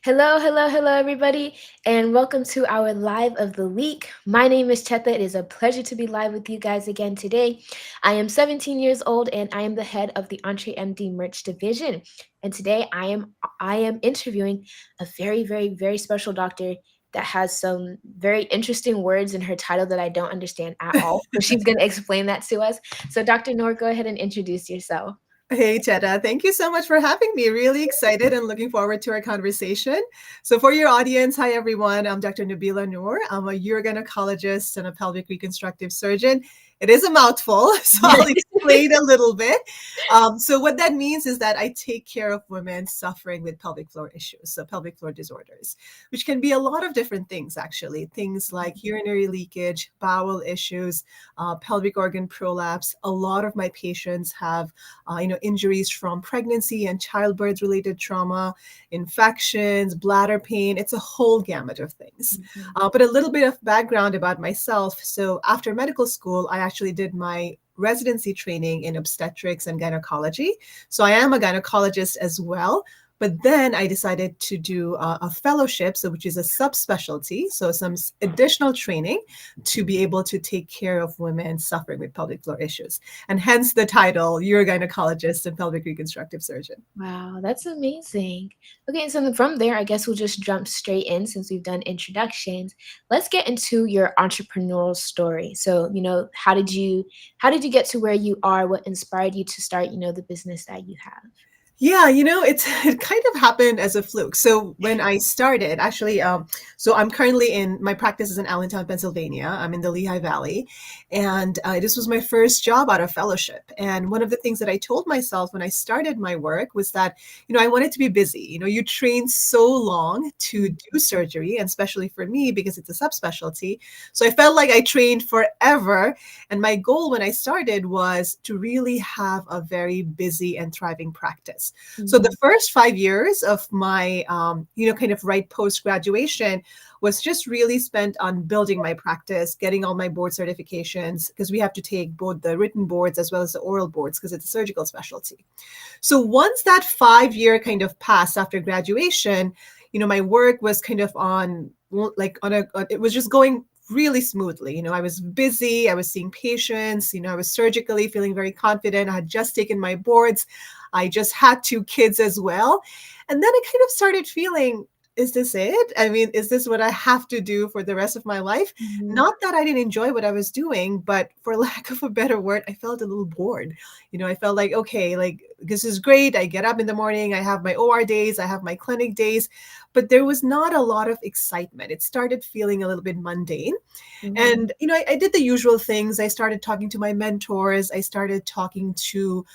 Hello, hello, hello, everybody, and welcome to our live of the week. My name is Chetha. It is a pleasure to be live with you guys again today. I am 17 years old, and I am the head of the EntreMD merch division. And today, I am interviewing a very special doctor that has some very interesting words in her title that I don't understand at all. So she's going to explain that to us. So, Dr. Noor, go ahead and introduce yourself. Hey, Cheta, thank you so much for having me. Really excited and looking forward to our conversation. So, for your audience, hi everyone. I'm Dr. Nabila Noor. I'm a urogynecologist and a pelvic reconstructive surgeon. It is a mouthful, so I'll explain a little bit. So, what that means is that I take care of women suffering with pelvic floor issues, so pelvic floor disorders, which can be a lot of different things, actually. Things like urinary leakage, bowel issues, pelvic organ prolapse. A lot of my patients have injuries from pregnancy and childbirth related trauma, infections, bladder pain. It's a whole gamut of things. But a little bit of background about myself. So after medical school, I actually did my residency training in obstetrics and gynecology. So I am a gynecologist as well. But then I decided to do a fellowship, so which is a subspecialty, so some additional training to be able to take care of women suffering with pelvic floor issues, and hence the title, urogynecologist and pelvic reconstructive surgeon. Wow, that's amazing. Okay, so then from there, I guess we'll just jump straight in since we've done introductions. Let's get into your entrepreneurial story. So, how did you get to where you are? What inspired you to start, the business that you have? Yeah, it kind of happened as a fluke. So when I started, actually, so I'm currently in my practice is in Allentown, Pennsylvania. I'm in the Lehigh Valley, and this was my first job out of fellowship. And one of the things that I told myself when I started my work was that, I wanted to be busy. You train so long to do surgery, and especially for me because it's a subspecialty. So I felt like I trained forever, and my goal when I started was to really have a very busy and thriving practice. So the first 5 years of my, kind of right post graduation was just really spent on building my practice, getting all my board certifications, because we have to take both the written boards as well as the oral boards because it's a surgical specialty. So once that 5 year kind of passed after graduation, my work was kind of it was just going really smoothly. I was busy, I was seeing patients, I was surgically feeling very confident. I had just taken my boards. I just had 2 kids as well. And then I kind of started feeling, is this it? I mean, is this what I have to do for the rest of my life? Not that I didn't enjoy what I was doing, but for lack of a better word, I felt a little bored. I felt like, okay, like this is great. I get up in the morning, I have my OR days, I have my clinic days, but there was not a lot of excitement. It started feeling a little bit mundane. And, I did the usual things. I started talking to my mentors. I started talking to,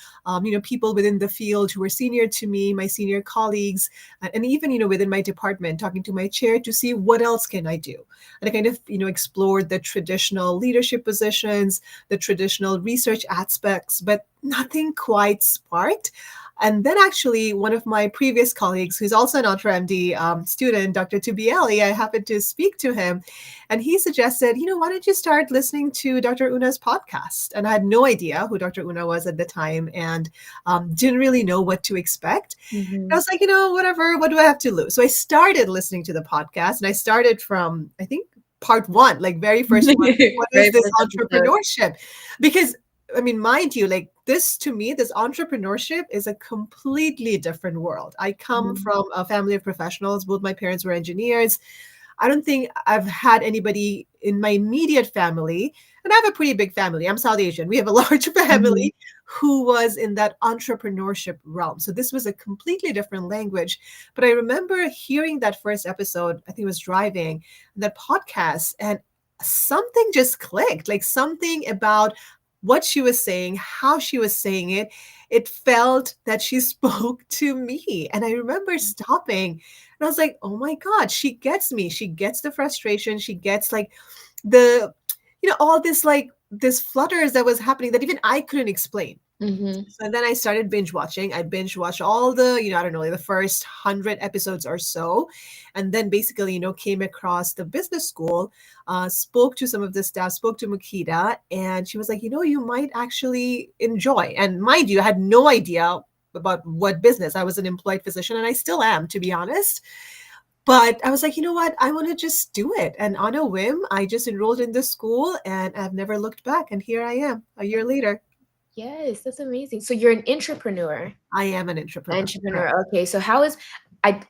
people within the field who were senior to me, my senior colleagues, and even, within my department, talking to my chair to see what else can I do. And I kind of, explored the traditional leadership positions, the traditional research aspects, but nothing quite sparked. And then actually one of my previous colleagues, who's also an EntreMD student, Dr. Tubieli, I happened to speak to him, and he suggested, why don't you start listening to Dr. Una's podcast? And I had no idea who Dr. Una was at the time, and didn't really know what to expect. I was like, whatever, what do I have to lose? So I started listening to the podcast, and I started from, I think, part one, like very first one. What is this entrepreneurship? Because I mean, mind you, like this to me, this entrepreneurship is a completely different world. I come from a family of professionals. Both my parents were engineers. I don't think I've had anybody in my immediate family, and I have a pretty big family. I'm South Asian. We have a large family who was in that entrepreneurship realm. So this was a completely different language. But I remember hearing that first episode, I think it was driving, that podcast, and something just clicked, like something about what she was saying, how she was saying it. It felt that she spoke to me. And I remember stopping and I was like, oh my God, she gets me. She gets the frustration. She gets like the, all this, like this flutters that was happening that even I couldn't explain. So then I started binge watching. I binge watched all the, I don't know, like the first 100 episodes or so. And then basically, came across the business school, spoke to some of the staff, spoke to Makita, and she was like, you might actually enjoy. And mind you, I had no idea about what business. I was an employed physician, and I still am, to be honest. But I was like, you know what? I want to just do it. And on a whim, I just enrolled in the school and I've never looked back. And here I am a year later. Yes, that's amazing. So you're an intrapreneur. I am an entrepreneur. Correct. Entrepreneur. Okay, so how is I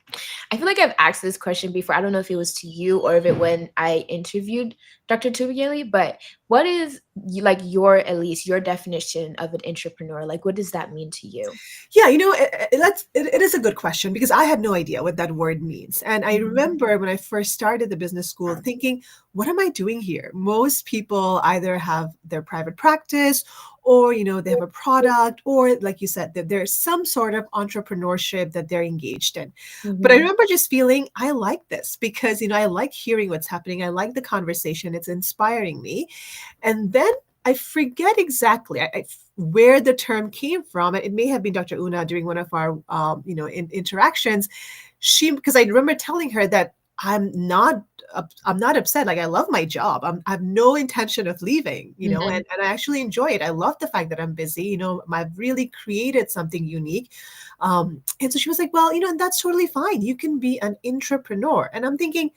I feel like I've asked this question before. I don't know if it was to you or if it when I interviewed Dr. Tubigeli, but what is like your at least your definition of an entrepreneur? Like what does that mean to you? Yeah, it is a good question because I had no idea what that word means. And I remember when I first started the business school thinking, what am I doing here? Most people either have their private practice or, they have a product or like you said, that there's some sort of entrepreneurship that they're engaged in. But I Mm-hmm. remember just feeling, I like this because, I like hearing what's happening. I like the conversation. It's inspiring me. And then I forget exactly where the term came from. It may have been Dr. Una during one of our, interactions. Because I remember telling her that I'm not upset. Like I love my job. I have no intention of leaving, Mm-hmm. and I actually enjoy it. I love the fact that I'm busy. I've really created something unique. And so she was like, well, and that's totally fine. You can be an intrapreneur. And I'm thinking,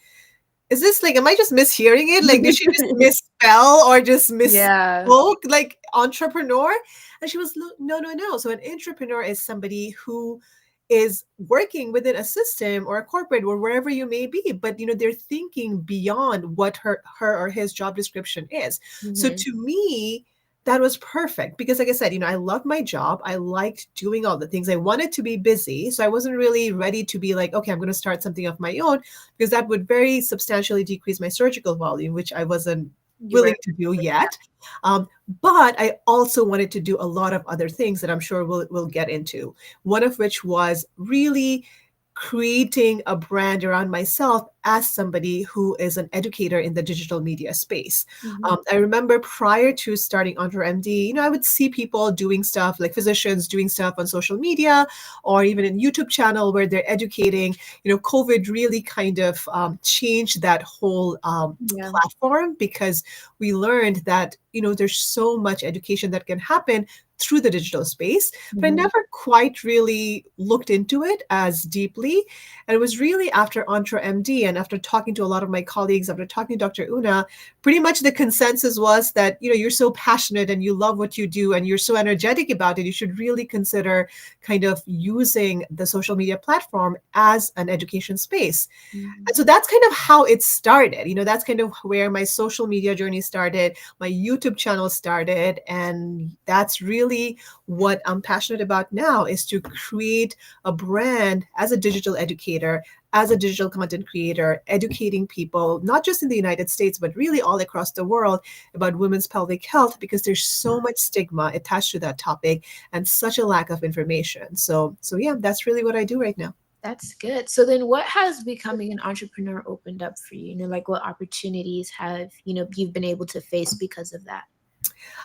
is this like, am I just mishearing it? Like, did she just misspell or just Yeah. misspoke like entrepreneur? And she was, no, no, no. So an entrepreneur is somebody who is working within a system or a corporate or wherever you may be, but they're thinking beyond what her or his job description is. So Mm-hmm. to me, that was perfect because like I said, I loved my job. I liked doing all the things. I wanted to be busy. So I wasn't really ready to be like, okay, I'm going to start something of my own because that would very substantially decrease my surgical volume, which I wasn't You willing were to do yet. But I also wanted to do a lot of other things that I'm sure we'll get into. One of which was really creating a brand around myself as somebody who is an educator in the digital media space. mm-hmm. I remember prior to starting EntreMD, I would see people doing stuff like physicians doing stuff on social media or even in YouTube channel where they're educating. COVID really kind of changed that whole Yeah. platform because we learned that there's so much education that can happen through the digital space, but I Mm-hmm. never quite really looked into it as deeply. And it was really after EntreMD and after talking to a lot of my colleagues, after talking to Dr. Una, pretty much the consensus was that, you're so passionate and you love what you do and you're so energetic about it. You should really consider kind of using the social media platform as an education space. And so that's kind of how it started. That's kind of where my social media journey started, my YouTube channel started. And that's really what I'm passionate about now is to create a brand as a digital educator, as a digital content creator, educating people, not just in the United States, but really all across the world about women's pelvic health, because there's so much stigma attached to that topic and such a lack of information. So yeah, that's really what I do right now. That's good. So then what has becoming an entrepreneur opened up for you? Like what opportunities have, you've been able to face because of that?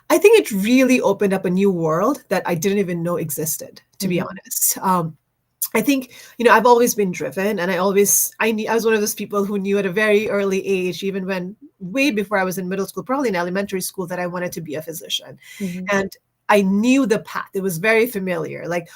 I think it really opened up a new world that I didn't even know existed, to be Mm-hmm. honest. I think, I've always been driven and I was one of those people who knew at a very early age, even when way before I was in middle school, probably in elementary school, that I wanted to be a physician. Mm-hmm. And I knew the path. It was very familiar. Like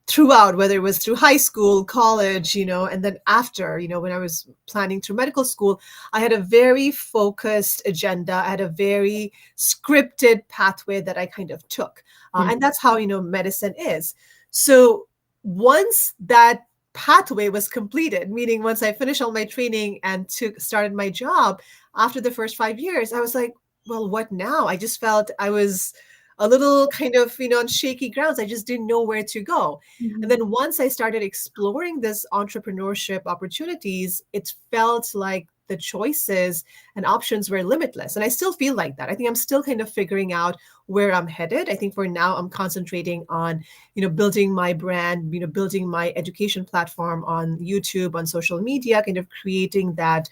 throughout, whether it was through high school, college, and then after, when I was planning through medical school, I had a very focused agenda. I had a very scripted pathway that I kind of took. And that's how, medicine is. So once that pathway was completed, meaning once I finished all my training and started my job after the first 5 years, I was like, well, what now? I just felt I was a little kind of, on shaky grounds. I just didn't know where to go. And Mm-hmm. then once I started exploring this entrepreneurship opportunities, it felt like the choices and options were limitless. And I still feel like that. I think I'm still kind of figuring out where I'm headed. I think for now I'm concentrating on, building my brand, building my education platform on YouTube, on social media, kind of creating that,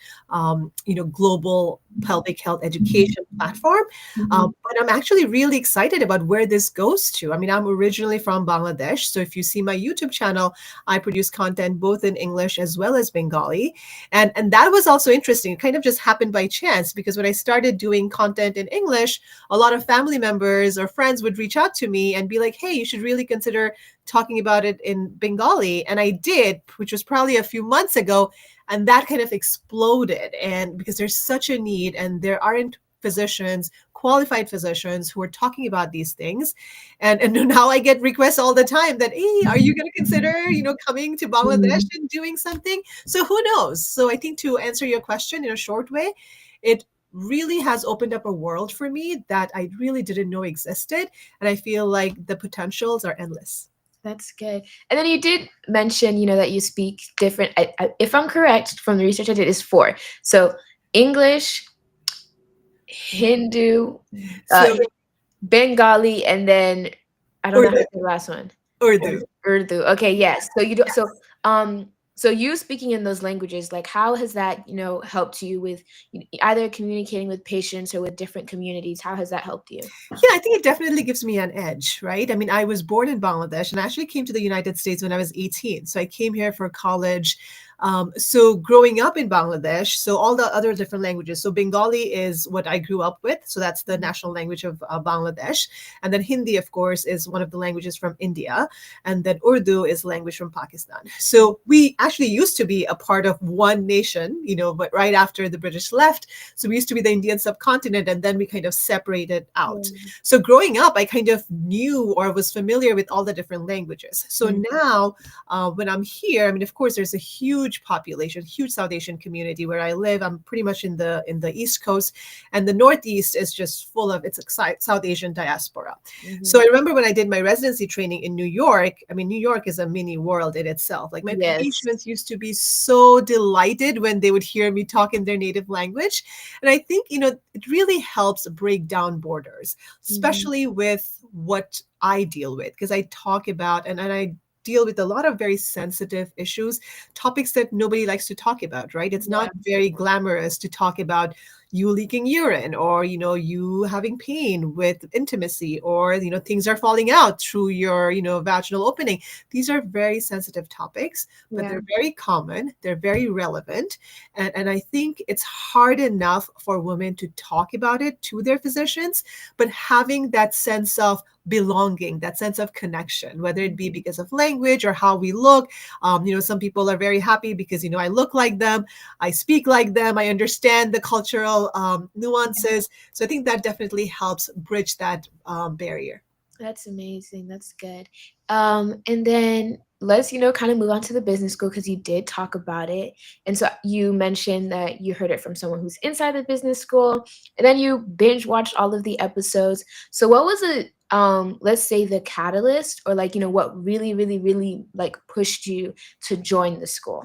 global pelvic health education platform. Mm-hmm. But I'm actually really excited about where this goes to. I mean, I'm originally from Bangladesh. So if you see my YouTube channel, I produce content both in English as well as Bengali. And that was also interesting. It kind of just happened by chance because when I started doing content in English, a lot of family members or friends would reach out to me and be like, hey, you should really consider talking about it in Bengali. And I did, which was probably a few months ago. And that kind of exploded. And because there's such a need and there aren't physicians, qualified physicians who are talking about these things. And now I get requests all the time that, hey, are you going to consider, coming to Bangladesh and doing something? So who knows? So I think to answer your question in a short way, it really has opened up a world for me that I really didn't know existed. And I feel like the potentials are endless. That's good. And then you did mention, that you speak different, if I'm correct, from the research I did, is 4. So English, Hindu, So Bengali, and then I don't know how to Urdu. say the last one. Urdu. Urdu. Okay, yes. So you do. So you speaking in those languages, like how has that, helped you with either communicating with patients or with different communities? How has that helped you? Yeah, I think it definitely gives me an edge, right? I mean, I was born in Bangladesh and I actually came to the United States when I was 18. So I came here for college. So growing up in Bangladesh, so all the other different languages. So Bengali is what I grew up with. So that's the national language of Bangladesh. And then Hindi, of course, is one of the languages from India. And then Urdu is language from Pakistan. So we actually used to be a part of one nation, but right after the British left. So we used to be the Indian subcontinent and then we kind of separated out. So growing up, I kind of knew or was familiar with all the different languages. So now when I'm here, I mean, of course, there's a huge population, huge South Asian community where I live. I'm pretty much in the East Coast, and the Northeast is just full of South Asian diaspora. So I remember when I did my residency training in New York. I mean, New York is a mini world in itself. Like my patients used to be so delighted when they would hear me talk in their native language, and I think it really helps break down borders, especially with what I deal with, because I talk about and I deal with a lot of very sensitive issues, topics that nobody likes to talk about, right? It's not very glamorous to talk about you leaking urine or, you having pain with intimacy or, things are falling out through your, vaginal opening. These are very sensitive topics, but they're very common. They're very relevant. And I think it's hard enough for women to talk about it to their physicians, but having that sense of belonging, that sense of connection, whether it be because of language or how we look. Some people are very happy because, I look like them, I speak like them, I understand the cultural nuances. So I think that definitely helps bridge that barrier. That's amazing. That's good. And then let's, kind of move on to the business school because you did talk about it. And so you mentioned that you heard it from someone who's inside the business school, and then you binge watched all of the episodes. So what was it, let's say the catalyst or what really, really, really pushed you to join the school?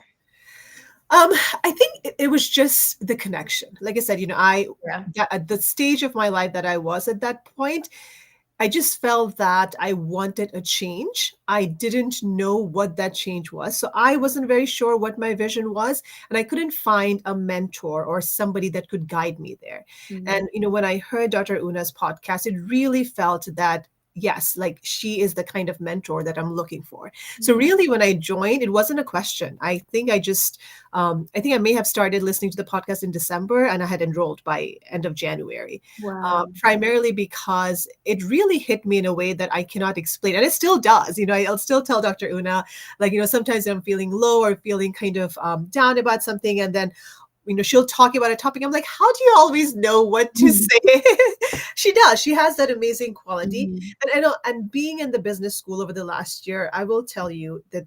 I think it was just the connection. Like I said, at the stage of my life that I was at that point, I just felt that I wanted a change. I didn't know what that change was. So I wasn't very sure what my vision was. And I couldn't find a mentor or somebody that could guide me there. And, when I heard Dr. Una's podcast, it really felt that yes, like she is the kind of mentor that I'm looking for. So really when I joined, it wasn't a question. I think I may have started listening to the podcast in December and I had enrolled by end of January. Wow. Primarily because it really hit me in a way that I cannot explain. And it still does. I'll still tell Dr. Una, sometimes I'm feeling low or feeling kind of down about something. And then she'll talk about a topic. I'm like, how do you always know what to say? She does. She has that amazing quality. And I know, and being in the business school over the last year, I will tell you that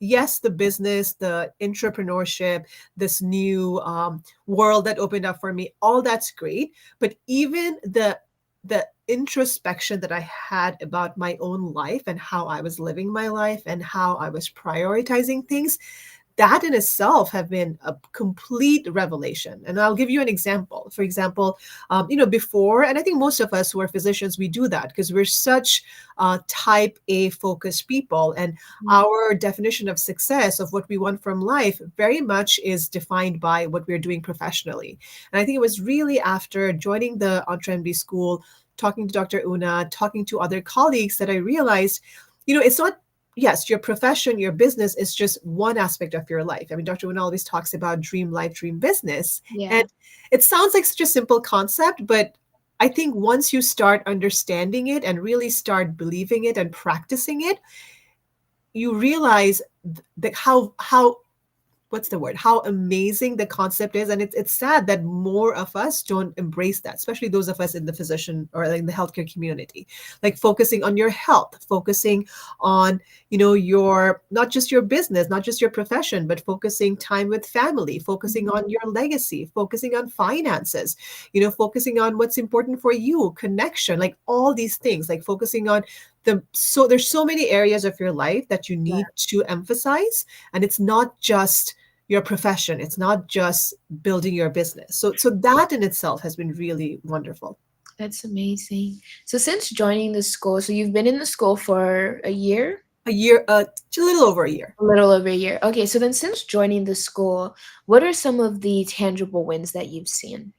yes, the business, the entrepreneurship, this new world that opened up for me, all that's great. But even the introspection that I had about my own life and how I was living my life and how I was prioritizing things, that in itself have been a complete revelation. And I'll give you an example. For example, before, and I think most of us who are physicians, we do that because we're such type A focused people. And our definition of success, of what we want from life, very much is defined by what we're doing professionally. And I think it was really after joining the EntreMD school, talking to Dr. Una, talking to other colleagues that I realized, it's not yes, your profession, your business is just one aspect of your life. I mean, Dr. Wynn always talks about dream life, dream business. And Yeah. it sounds like such a simple concept, but I think once you start understanding it and really start believing it and practicing it, you realize that how what's the word, how amazing the concept is. And it's sad that more of us don't embrace that, especially those of us in the physician or like in the healthcare community, like focusing on your health, focusing on, your, not just your business, not just your profession, but focusing time with family, focusing Mhm. on your legacy, focusing on finances, focusing on what's important for you, connection, like all these things, like focusing on there's so many areas of your life that you Yeah, need to emphasize. And it's not just your profession, it's not just building your business. So that in itself has been really wonderful. that's amazing. So since joining the school, so you've been in the school for a year? A year, a little over a year. A little over a year. Okay, so then since joining the school, what are some of the tangible wins that you've seen?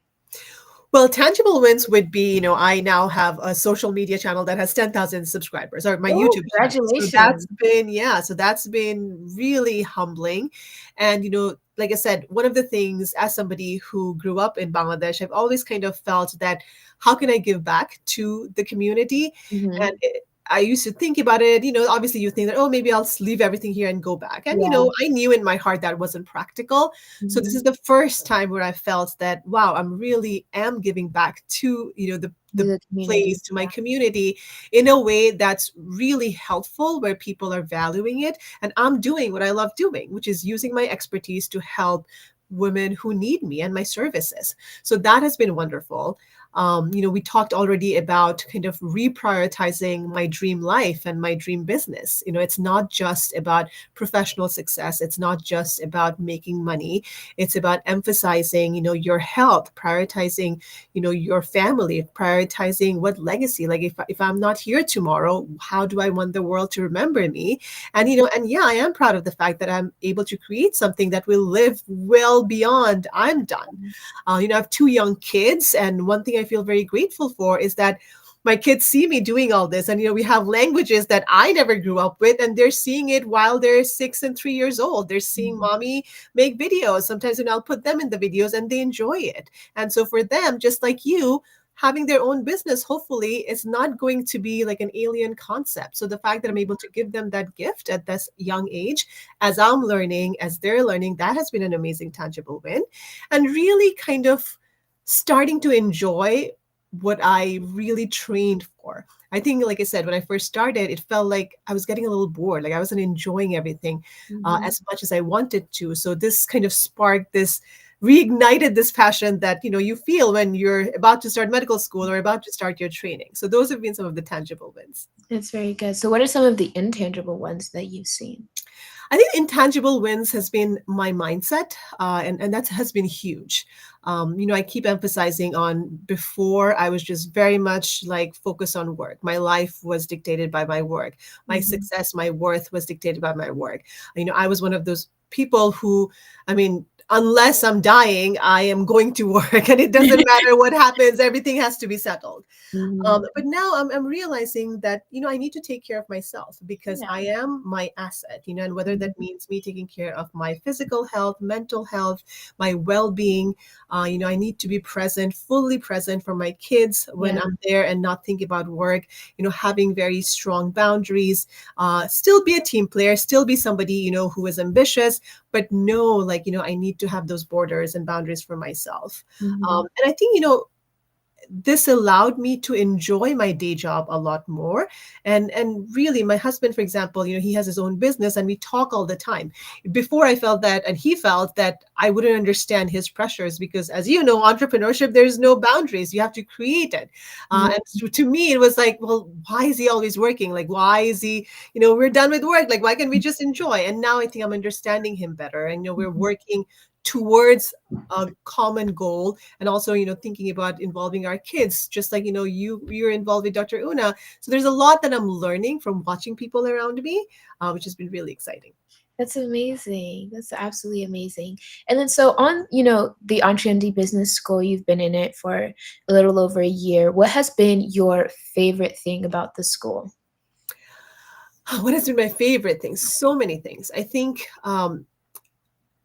Well, tangible wins would be, I now have a social media channel that has 10,000 subscribers, or my Oh, YouTube channel. So congratulations. that's been, yeah, so that's been really humbling. And, like I said, one of the things as somebody who grew up in Bangladesh, I've always kind of felt that how can I give back to the community? Hmm. And I used to think about it, obviously you think that, oh, maybe I'll leave everything here and go back. And, Yeah. I knew in my heart that wasn't practical. So this Hmm. is the first time where I felt that, wow, I'm really am giving back to, the The community. place, to my community in a way that's really helpful, where people are valuing it. And I'm doing what I love doing, which is using my expertise to help women who need me and my services. So that has been wonderful. We talked already about kind of reprioritizing my dream life and my dream business. It's not just about professional success. It's not just about making money. It's about emphasizing, your health, prioritizing, your family, prioritizing what legacy. Like if I'm not here tomorrow, how do I want the world to remember me? And and yeah, I am proud of the fact that I'm able to create something that will live well beyond I'm done. I have two young kids, and one thing I feel very grateful for is that my kids see me doing all this. And we have languages that I never grew up with, and they're seeing it while they're 6 and 3 years old. They're seeing Mhm. mommy make videos sometimes, and I'll put them in the videos and they enjoy it. And so for them, just like you, having their own business hopefully is not going to be like an alien concept. So the fact that I'm able to give them that gift at this young age, as I'm learning, as they're learning, that has been an amazing tangible win. And really kind of starting to enjoy what I really trained for. I think, like I said, when I first started, it felt like I was getting a little bored, like I wasn't enjoying everything Mhm. as much as I wanted to. So this kind of sparked this, reignited this passion that you feel when you're about to start medical school or about to start your training. So those have been some of the tangible wins. That's very good. So what are some of the intangible ones that you've seen? I think intangible wins has been my mindset, and that has been huge. I keep emphasizing on, before I was just very much like focused on work. My life was dictated by my work. My Mhm. success, my worth was dictated by my work. I was one of those people who, I mean, unless I'm dying, I am going to work, and it doesn't matter what happens. Everything has to be settled. Mhm. But now I'm realizing that, I need to take care of myself, because Yeah. I am my asset, and whether that Mhm. means me taking care of my physical health, mental health, my well being, I need to be present, fully present for my kids when Yeah. I'm there, and not think about work, having very strong boundaries, still be a team player, still be somebody, who is ambitious, but know, like, I need to have those borders and boundaries for myself. Mhm. And I think, this allowed me to enjoy my day job a lot more. And really, my husband, for example, he has his own business, and we talk all the time. Before, I felt that, and he felt that I wouldn't understand his pressures, because, as you know, entrepreneurship, there's no boundaries, you have to create it. Yeah. And to me, it was like, well, why is he always working? Like, why is he, we're done with work, like, why can't we just enjoy? And now I think I'm understanding him better, and we're Mhm. working towards a common goal. And also, thinking about involving our kids, just like, you're involved with Dr. Una. So there's a lot that I'm learning from watching people around me, which has been really exciting. That's amazing. That's absolutely amazing. And then so on, the EntreMD Business School, you've been in it for a little over a year. What has been your favorite thing about the school? What has been my favorite thing? So many things. I think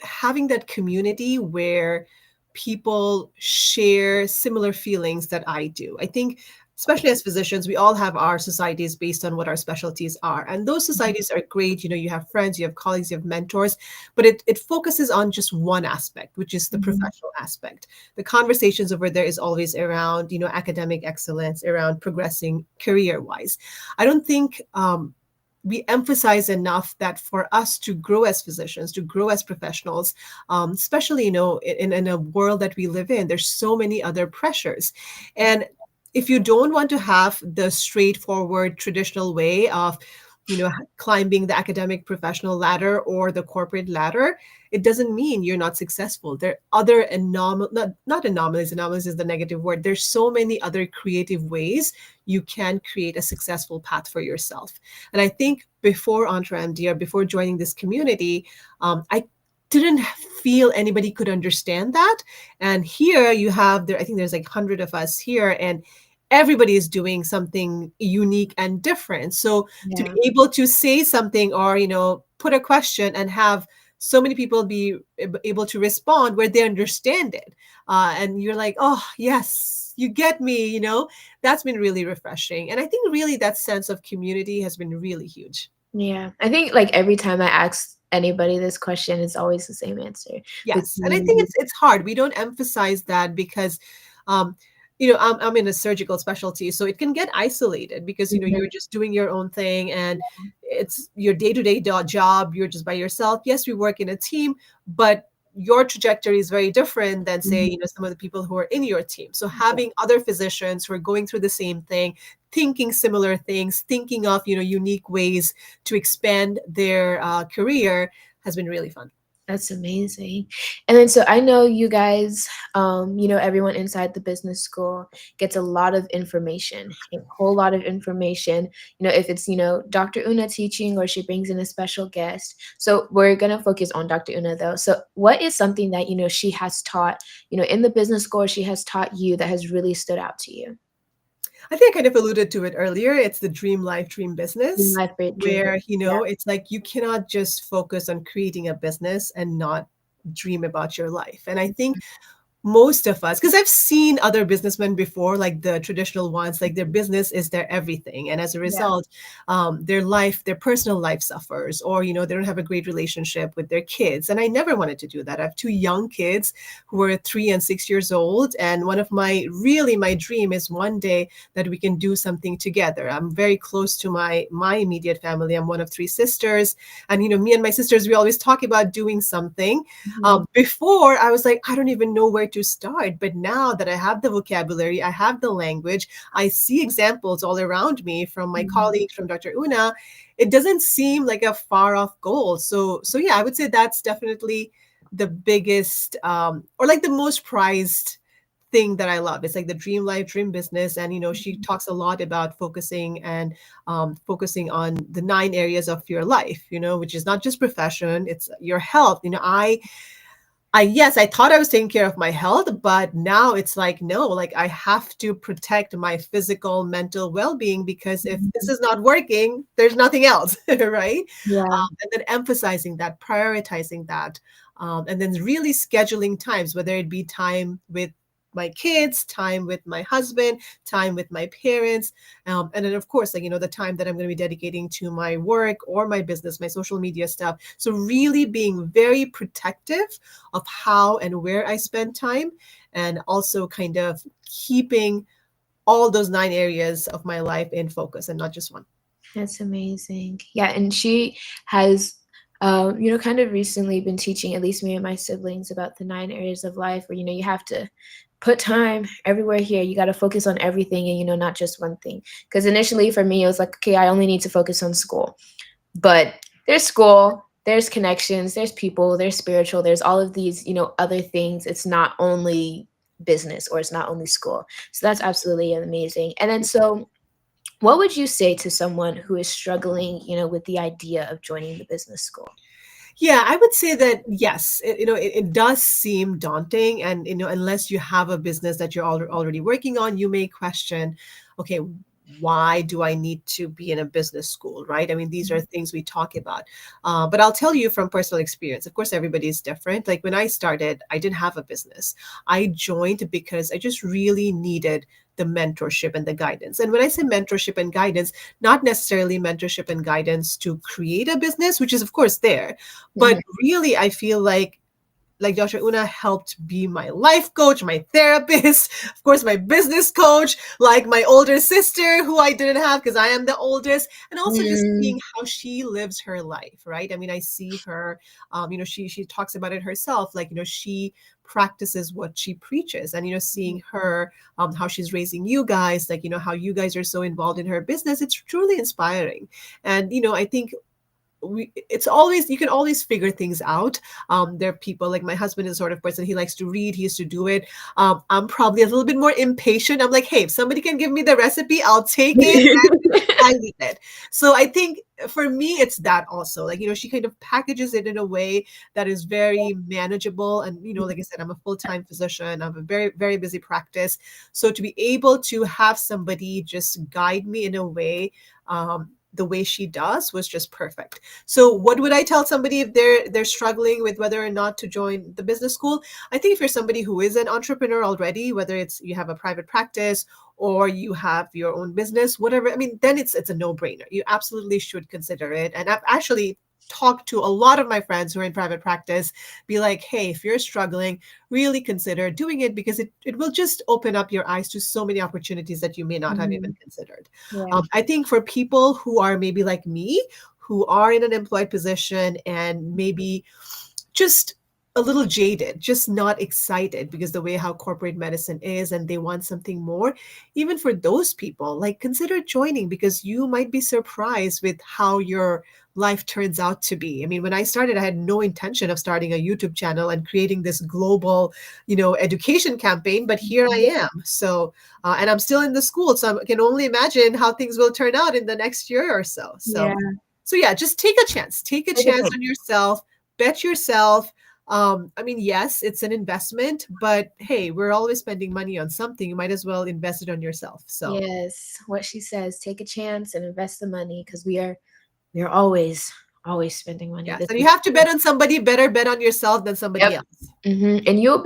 having that community where people share similar feelings that I do. I think, especially as physicians, we all have our societies based on what our specialties are. And those societies are great. You have friends, you have colleagues, you have mentors, but it focuses on just one aspect, which is the Mhm. professional aspect. The conversations over there is always around, academic excellence, around progressing career wise. I don't think we emphasize enough that for us to grow as physicians, to grow as professionals, especially in a world that we live in, there's so many other pressures, and if you don't want to have the straightforward traditional way of climbing the academic professional ladder or the corporate ladder, it doesn't mean you're not successful. There are other not anomalies. Anomalies is the negative word. There's so many other creative ways you can create a successful path for yourself. And I think before EntreMD, or before joining this community, I didn't feel anybody could understand that. And here you have there, I think there's like 100 of us here, and everybody is doing something unique and different. So to Yeah. be able to say something, or put a question and have so many people be able to respond where they understand it, and you're like, oh yes, you get me, that's been really refreshing. And I think really that sense of community has been really huge. Yeah. I think like every time I ask anybody this question, it's always the same answer. The Yes, and I think community. it's hard. We don't emphasize that because, um, I'm in a surgical specialty, so it can get isolated because Mhm. you're just doing your own thing, and it's your day-to-day job. You're just by yourself. Yes, we work in a team, but your trajectory is very different than, say, Mhm. some of the people who are in your team. So having other physicians who are going through the same thing, thinking similar things, thinking of unique ways to expand their career has been really fun. That's amazing. And then so I know you guys, everyone inside the business school gets a lot of information, a whole lot of information. If it's, Dr. Una teaching or she brings in a special guest. So we're gonna focus on Dr. Una though. So what is something that, she has taught, in the business school she has taught you that has really stood out to you? I think I kind of alluded to it earlier. It's the dream life, dream In business, life, dream. where, Yeah. it's like you cannot just focus on creating a business and not dream about your life. And I think most of us, because I've seen other businessmen before, like the traditional ones, like their business is their everything, and as a Yeah. result, their personal life suffers, or they don't have a great relationship with their kids. And I never wanted to do that. I have two young kids who are 3 and 6 years old, and one of my dream is one day that we can do something together. I'm very close to my immediate family. I'm one of three sisters, and me and my sisters, we always talk about doing something. Mhm. Before, I was like, I don't even know where to start. But now that I have the vocabulary, I have the language, I see examples all around me from my Mhm. colleagues, from Dr. Una. It doesn't seem like a far off goal. So yeah, I would say that's definitely the biggest, or like the most prized thing that I love. It's like the dream life, dream business. And, she talks a lot about focusing on the 9 areas of your life, which is not just profession, it's your health. Yes, I thought I was taking care of my health, but now it's like, no, like I have to protect my physical, mental well-being, because if this Mhm. is not working, there's nothing else, right? Yeah. And then emphasizing that, prioritizing that, and then really scheduling times, whether it be time with my kids, time with my husband, time with my parents, and then of course, like the time that I'm going to be dedicating to my work or my business, my social media stuff. So really being very protective of how and where I spend time, and also kind of keeping all those 9 areas of my life in focus and not just one. That's amazing. Yeah, and she has, kind of recently been teaching at least me and my siblings about the 9 areas of life where, you have to put time everywhere here. You got to focus on everything and, not just one thing. Because initially for me, it was like, okay, I only need to focus on school. But there's school, there's connections, there's people, there's spiritual, there's all of these, other things. It's not only business or it's not only school. So that's absolutely amazing. And then so what would you say to someone who is struggling, with the idea of joining the business school? Yeah, I would say that yes, it does seem daunting, and unless you have a business that you're already working on, you may question, okay, why do I need to be in a business school, right? I mean, these are things we talk about. But I'll tell you from personal experience, of course, everybody is different. Like when I started, I didn't have a business. I joined because I just really needed the mentorship and the guidance. And when I say mentorship and guidance, not necessarily mentorship and guidance to create a business, which is of course there, but Mhm. really I feel like Dr. Una helped be my life coach, my therapist, of course, my business coach, like my older sister who I didn't have because I am the oldest, and also just seeing Mm, how she lives her life, right? I mean, I see her, she talks about it herself, like, she practices what she preaches, and, seeing her, how she's raising you guys, like, how you guys are so involved in her business, it's truly inspiring. And, I think it's always, you can always figure things out. There are people like my husband is the sort of person, he likes to read, he used to do it. I'm probably a little bit more impatient. I'm like, hey, if somebody can give me the recipe, I'll take it and I need it. So I think for me it's that also, like, she kind of packages it in a way that is very manageable. And like I said, I'm a full-time physician, I have a very, very busy practice, so to be able to have somebody just guide me in a way, the way she does, was just perfect. So what would I tell somebody if they're struggling with whether or not to join the business school? I think if you're somebody who is an entrepreneur already, whether it's you have a private practice or you have your own business, whatever, I mean, then it's a no-brainer. You absolutely should consider it. And I've actually talked to a lot of my friends who are in private practice, be like, hey, if you're struggling, really consider doing it, because it will just open up your eyes to so many opportunities that you may not have even mhm. considered. Yeah. I think for people who are maybe like me, who are in an employed position and maybe just a little jaded, just not excited because the way how corporate medicine is, and they want something more, even for those people, like, consider joining, because you might be surprised with how your life turns out to be. I mean, when I started, I had no intention of starting a YouTube channel and creating this global, education campaign, but here I am. So, and I'm still in the school, so I can only imagine how things will turn out in the next year or so. Yeah. So yeah, just take a chance. Take a chance on yourself. Bet yourself. I mean, yes, it's an investment, but hey, we're always spending money on something. You might as well invest it on yourself. So Yes, what she says, take a chance and invest the money because we are always spending money. yes, This and you is have to bet on somebody. Better bet on yourself than yep. somebody else. And you'll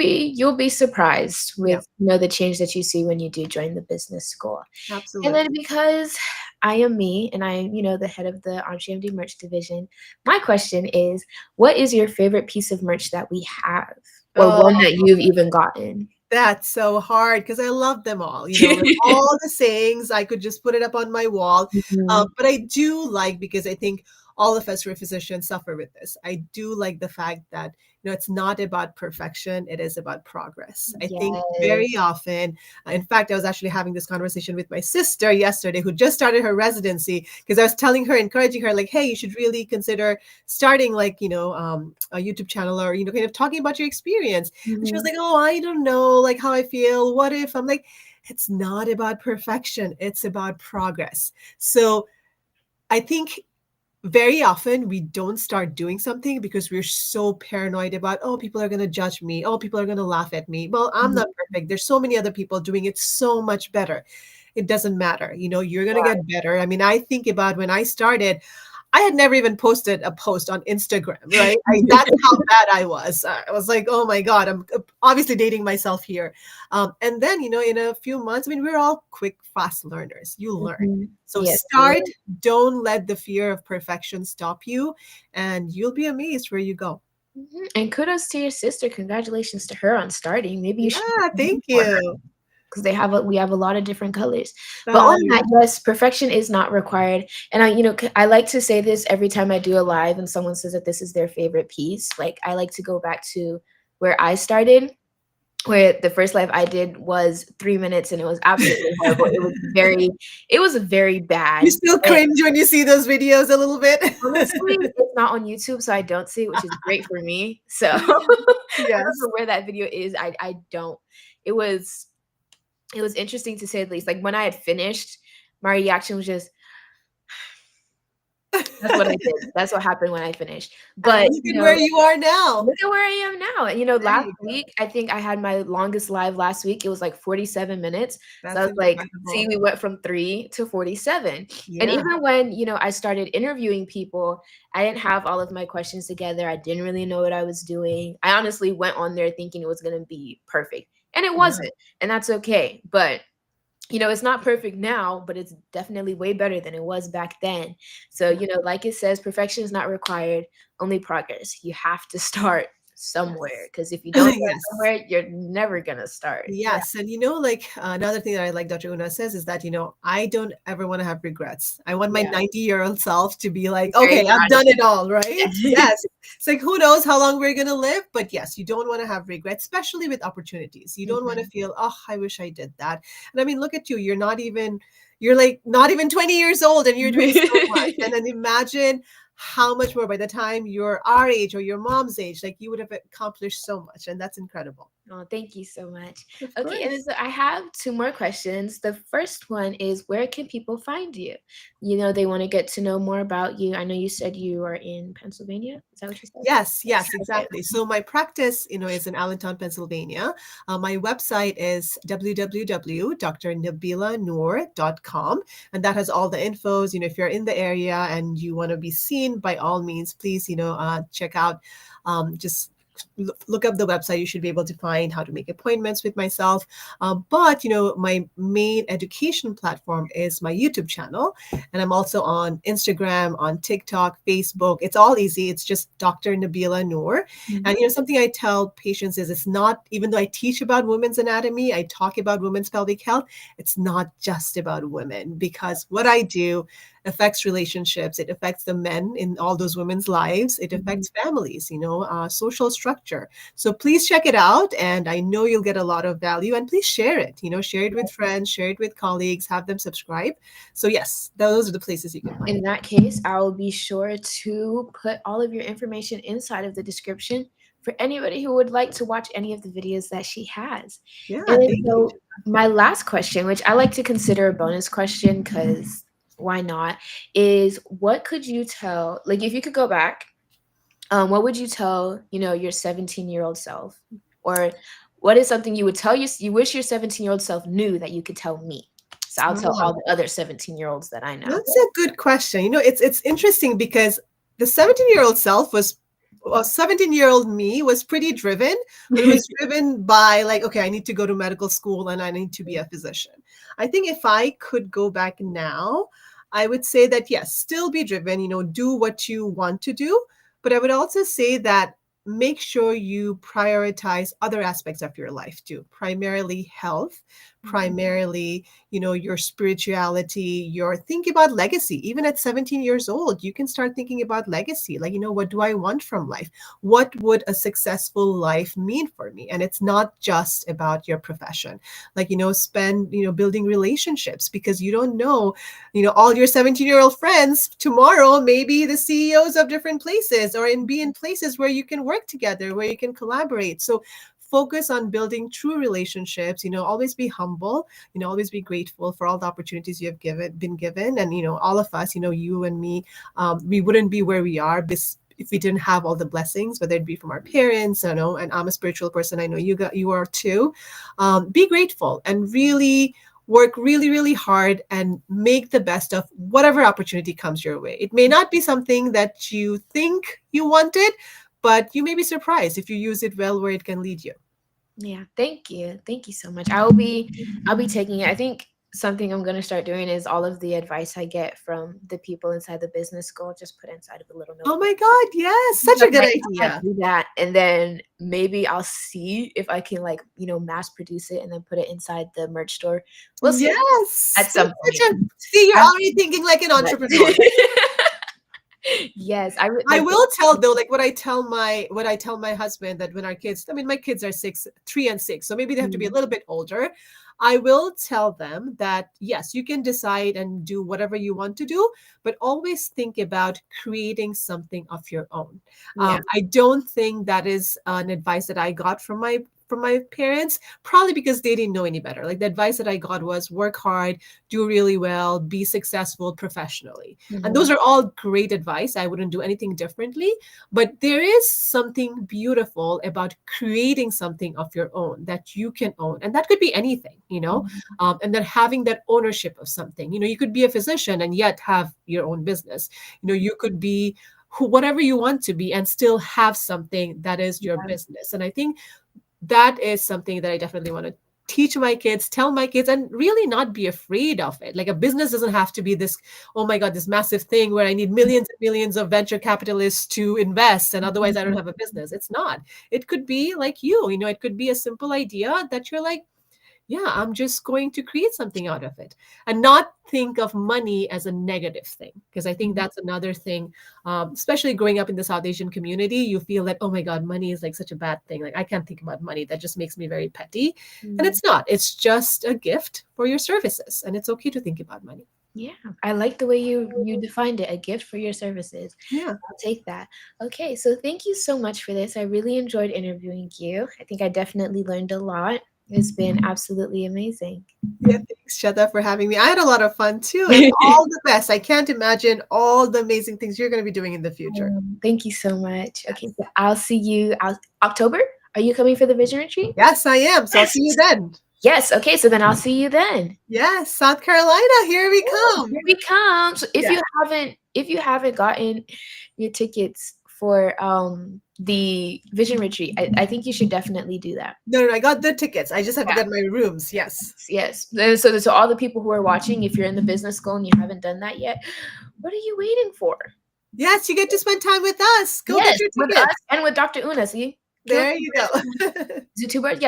be surprised Yeah, with the change that you see when you do join the business school. And then absolutely. because I am me and I'm the head of the EntreMD merch division, my question is, what is your favorite piece of merch that we have, or Oh, one that you've even gotten? that's so hard because I love them all. Like all the sayings, I could just put it up on my wall. Mhm. But I do like, because I think all of us who are physicians suffer with this. I do like the fact that, it's not about perfection, it is about progress. I think Yes. very often, in fact, I was actually having this conversation with my sister yesterday who just started her residency, because I was telling her, encouraging her, like, hey, you should really consider starting, like, a YouTube channel, or, kind of talking about your experience. And she was Mhm. like, oh, I don't know, like, how I feel. What if? I'm like, it's not about perfection, it's about progress. So I think very often we don't start doing something because we're so paranoid about, oh, people are going to judge me. Oh, people are going to laugh at me. Well, I'm Mhm. not perfect. There's so many other people doing it so much better. It doesn't matter. You're going to get better. I mean, I think about when I started, I had never even posted a post on Instagram, right? That's how bad I was. I was like, oh my God, I'm obviously dating myself here. And then, in a few months, I mean, we're all quick, fast learners. You learn. Mhm. So Yes, start, don't let the fear of perfection stop you, and you'll be amazed where you go. and kudos to your sister. Congratulations to her on starting. Maybe you should Yeah, thank for her you. because we have a lot of different colors. But Oh, on that, yes, perfection is not required. And I like to say this every time I do a live and someone says that this is their favorite piece. Like, I like to go back to where I started, where the first live I did was 3 minutes and it was absolutely horrible. It was very you bad. still And cringe when you see those videos a little bit? honestly, it's not on YouTube, so I don't see it, which is great for me. So I don't Yes. know where that video is. I don't. It was it was interesting to say the least. Like, when I had finished, my reaction was just That's what I did. That's what happened when I finished. And But, look at where you are now. look at where I am now. And, There last you go. week, I think I had my longest live last week. It was like 47 minutes. So I That's was like, see, incredible. we went from 3 to 47. And Yeah. even when, I started interviewing people, I didn't have all of my questions together. I didn't really know what I was doing. I honestly went on there thinking it was going to be perfect. And it Yeah. wasn't. And that's okay. But it's not perfect now, but it's definitely way better than it was back then. So, Yeah. like it says, perfection is not required, only progress. You have to start somewhere Yes. because if you don't start Yes. somewhere, you're never going to start. Yeah. Yes. And like another thing that I like Dr. Una says is that, I don't ever want to have regrets. I want my Yeah. 90-year-old self to be like, Very okay, I've proud of done it all, right? you. Yes. It's like, who knows how long we're going to live? But yes, you don't want to have regrets, especially with opportunities. You don't want to Mhm. feel, oh, I wish I did that. And I mean, look at you. You're like not even 20 years old and you're doing so much. And then imagine how much more by the time you're our age or your mom's age, like you would have accomplished so much. And that's incredible. Oh, thank you so much. Of Okay, and then course. so I have two more questions. The first one is, where can people find you? They want to get to know more about you. I know you said you are in Pennsylvania. Is that what you said? Yes, Yes. yes, Okay. exactly. So my practice, is in Allentown, Pennsylvania. My website is www.drnabilanoor.com, and that has all the infos. If you're in the area and you want to be seen, by all means, please, check out. Just look up the website. You should be able to find how to make appointments with myself. But my main education platform is my YouTube channel, and I'm also on Instagram, on TikTok, Facebook. It's all easy. It's just Dr. Nabila Noor. Mhm. And something I tell patients is, it's not, even though I teach about women's anatomy, I talk about women's pelvic health, it's not just about women, because what I do affects relationships. It affects the men in all those women's lives. It Mhm. affects families, social structure. So please check it out. And I know you'll get a lot of value, and please share it, share it with friends, share it with colleagues, have them subscribe. So yes, those are the places you can find In me. that case, I will be sure to put all of your information inside of the description for anybody who would like to watch any of the videos that she has. Yeah, And then, thank you. so my last question, which I like to consider a bonus question because why not, is what could you tell, like if you could go back, what would you tell, your 17-year-old self? Or what is something you would tell you wish your 17-year-old self knew that you could tell me? So I'll tell all Oh, the other 17-year-olds that I know. that's a good question. It's interesting because the 17-year-old self was, well, 17-year-old me was pretty driven, but it was driven by like, okay, I need to go to medical school and I need to be a physician. I think if I could go back now, I would say that yes, still be driven, do what you want to do. But I would also say that make sure you prioritize other aspects of your life too, primarily health, primarily your spirituality, your think about legacy. Even at 17 years old, you can start thinking about legacy, like, what do I want from life? What would a successful life mean for me? And it's not just about your profession. Like, spend, building relationships, because you don't know, all your 17-year-old friends tomorrow may be the CEOs of different places, or be in places where you can work together, where you can collaborate. So focus on building true relationships. Always be humble. Always be grateful for all the opportunities you have been given. And all of us, you and me, we wouldn't be where we are if we didn't have all the blessings, whether it be from our parents. And I'm a spiritual person. I know you are too. Be grateful and really work really, really hard and make the best of whatever opportunity comes your way. It may not be something that you think you wanted, but you may be surprised if you use it well, where it can lead you. Yeah, thank you. Thank you so much. I'll be taking it. I think something I'm gonna start doing is all of the advice I get from the people inside the business school, just put inside of a little Oh notebook. my God, yes, such I a good might idea. do that, and then maybe I'll see if I can, like, mass produce it and then put it inside the merch store. We'll see Yes, at some that's point. such a, see, you're I'm already thinking like an but entrepreneur. yes, I would I like. will tell though, like what I tell my husband, that when our kids, I mean, my kids are 3 and 6, so maybe they have to be a Mm, little bit older. I will tell them that yes, you can decide and do whatever you want to do, but always think about creating something of your own. yeah. I don't think that is an advice that I got from my from my parents, probably because they didn't know any better. Like the advice that I got was work hard, do really well, be successful professionally. And those are all great advice. I wouldn't do anything differently. But there is something beautiful about creating something of your own that you can own. And that could be anything, and then having that ownership of something. You could be a physician and yet have your own business. You could be whatever you want to be and still have something that is your business. And I think that is something that I definitely want to teach my kids, tell my kids, and really not be afraid of it. Like a business doesn't have to be this, oh my God, this massive thing where I need millions and millions of venture capitalists to invest and otherwise I don't have a business. It's not. It could be like it could be a simple idea that you're like, yeah, I'm just going to create something out of it and not think of money as a negative thing. Because I think that's another thing, especially growing up in the South Asian community, you feel that, oh my God, money is like such a bad thing. Like I can't think about money. That just makes me very petty. And it's not. It's just a gift for your services. And it's okay to think about money. Yeah, I like the way you defined it, a gift for your services. Yeah. I'll take that. Okay, so thank you so much for this. I really enjoyed interviewing you. I think I definitely learned a lot. It's been absolutely amazing. Yeah, thanks, Shada, for having me. I had a lot of fun too, and all the best. I can't imagine all the amazing things you're going to be doing in the future. Thank you so much. Okay, so I'll see you October. Are you coming for the Vision Retreat? Yes, I am. So I'll see you then. Yes. Okay. So then I'll see you then. Yes, South Carolina. Here we come. Here we come. So if you haven't gotten your tickets for the Vision Retreat, I think you should definitely do that. No, I got the tickets. I just have to get my rooms. Yes. Yes. So all the people who are watching, if you're in the business school and you haven't done that yet, what are you waiting for? Yes, you get to spend time with us. Go get your tickets. With us and with Dr. Una. See? There you go.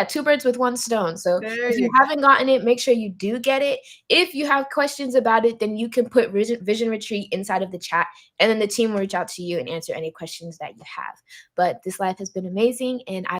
Two birds with one stone. So if you haven't gotten it, make sure you do get it. If you have questions about it, then you can put Vision Retreat inside of the chat, and then the team will reach out to you and answer any questions that you have. But this live has been amazing, and I